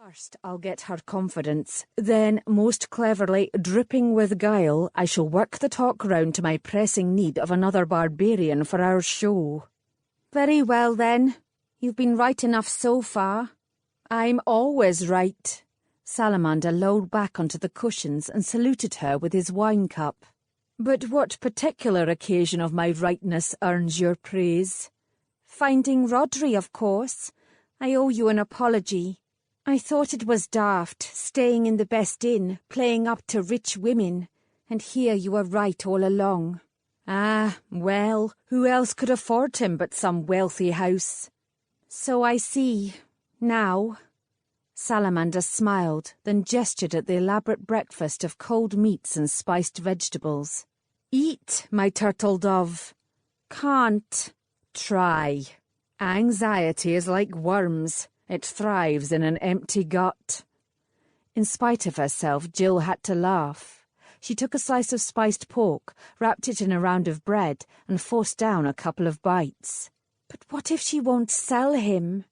First, I'll get her confidence. Then, most cleverly, dripping with guile, I shall work the talk round to my pressing need of another barbarian for our show. Very well, then. You've been right enough so far. I'm always right. Salamander lolled back onto the cushions and saluted her with his wine cup. But what particular occasion of my rightness earns your praise? Finding Rhodry, of course. I owe you an apology. I thought it was daft, staying in the best inn, playing up to rich women, and here you were right all along. Ah, well, who else could afford him but some wealthy house? So I see. Now. Salamander smiled, then gestured at the elaborate breakfast of cold meats and spiced vegetables. Eat, my turtle dove. Can't. Try. Anxiety is like worms. It thrives in an empty gut. In spite of herself, Jill had to laugh. She took a slice of spiced pork, wrapped it in a round of bread, and forced down a couple of bites. But what if she won't sell him?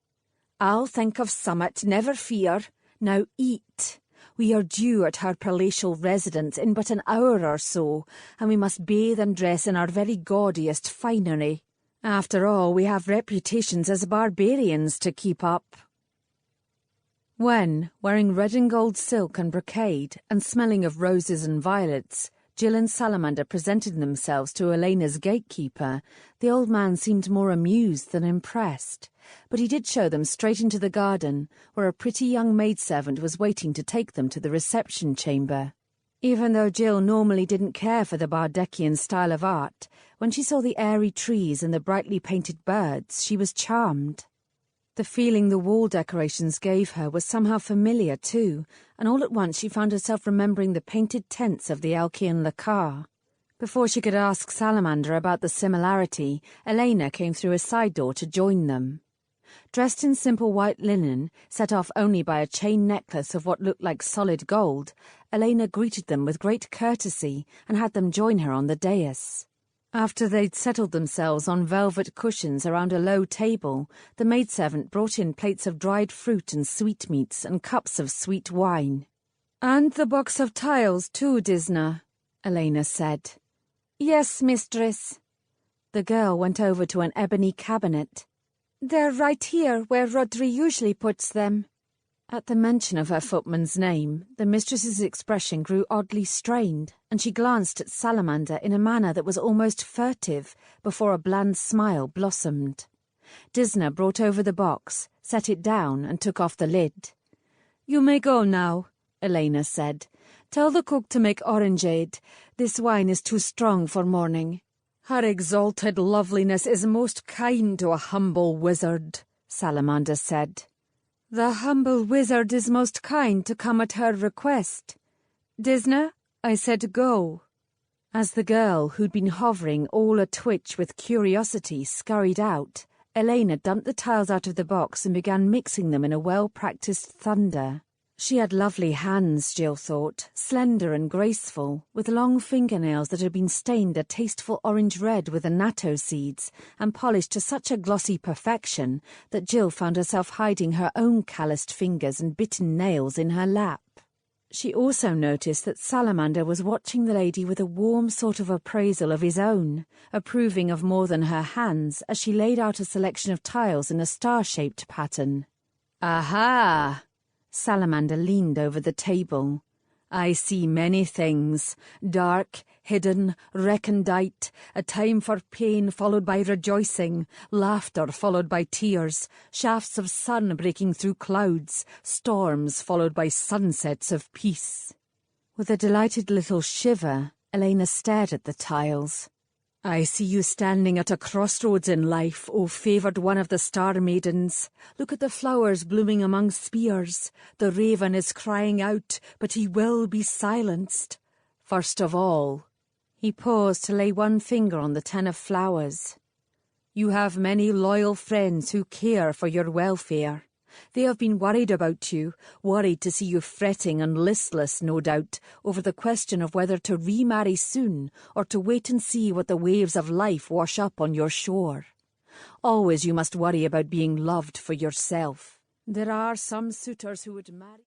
I'll think of summat, never fear. Now eat. We are due at her palatial residence in but an hour or so, and we must bathe and dress in our very gaudiest finery. After all, we have reputations as barbarians to keep up. When, wearing red and gold silk and brocade, and smelling of roses and violets, Jill and Salamander presented themselves to Elena's gatekeeper, the old man seemed more amused than impressed, but he did show them straight into the garden, where a pretty young maidservant was waiting to take them to the reception chamber. Even though Jill normally didn't care for the Bardek-and style of art, when she saw the airy trees and the brightly painted birds, she was charmed. The feeling the wall decorations gave her was somehow familiar too, and all at once she found herself remembering the painted tents of the Elkian Lakar. Before she could ask Salamander about the similarity, Elena came through a side door to join them. Dressed in simple white linen, set off only by a chain necklace of what looked like solid gold, Elena greeted them with great courtesy and had them join her on the dais. After they'd settled themselves on velvet cushions around a low table, the maidservant brought in plates of dried fruit and sweetmeats and cups of sweet wine. "And the box of tiles too, Disna," Elena said. "Yes, mistress." The girl went over to an ebony cabinet. "They're right here, where Rhodry usually puts them." At the mention of her footman's name, the mistress's expression grew oddly strained, and she glanced at Salamander in a manner that was almost furtive, before a bland smile blossomed. Disna brought over the box, set it down, and took off the lid. "You may go now," Elena said. "Tell the cook to make orangeade. This wine is too strong for morning." "Her exalted loveliness is most kind to a humble wizard," Salamander said. "The humble wizard is most kind to come at her request. Disna, I said go." As the girl, who'd been hovering all a-twitch with curiosity, scurried out, Elena dumped the tiles out of the box and began mixing them in a well-practiced thunder. She had lovely hands, Jill thought, slender and graceful, with long fingernails that had been stained a tasteful orange red with annatto seeds, and polished to such a glossy perfection that Jill found herself hiding her own calloused fingers and bitten nails in her lap. She also noticed that Salamander was watching the lady with a warm sort of appraisal of his own, approving of more than her hands as she laid out a selection of tiles in a star-shaped pattern. "Aha!" Salamander leaned over the table. "I see many things. Dark, hidden, recondite, a time for pain followed by rejoicing, laughter followed by tears, shafts of sun breaking through clouds, storms followed by sunsets of peace." With a delighted little shiver, Elena stared at the tiles. "I see you standing at a crossroads in life, O favoured one of the star maidens. Look at the flowers blooming among spears. The raven is crying out, but he will be silenced. First of all," he paused to lay one finger on the 10 of flowers, "you have many loyal friends who care for your welfare. They have been worried about you, worried to see you fretting and listless, no doubt, over the question of whether to remarry soon or to wait and see what the waves of life wash up on your shore. Always you must worry about being loved for yourself. There are some suitors who would marry...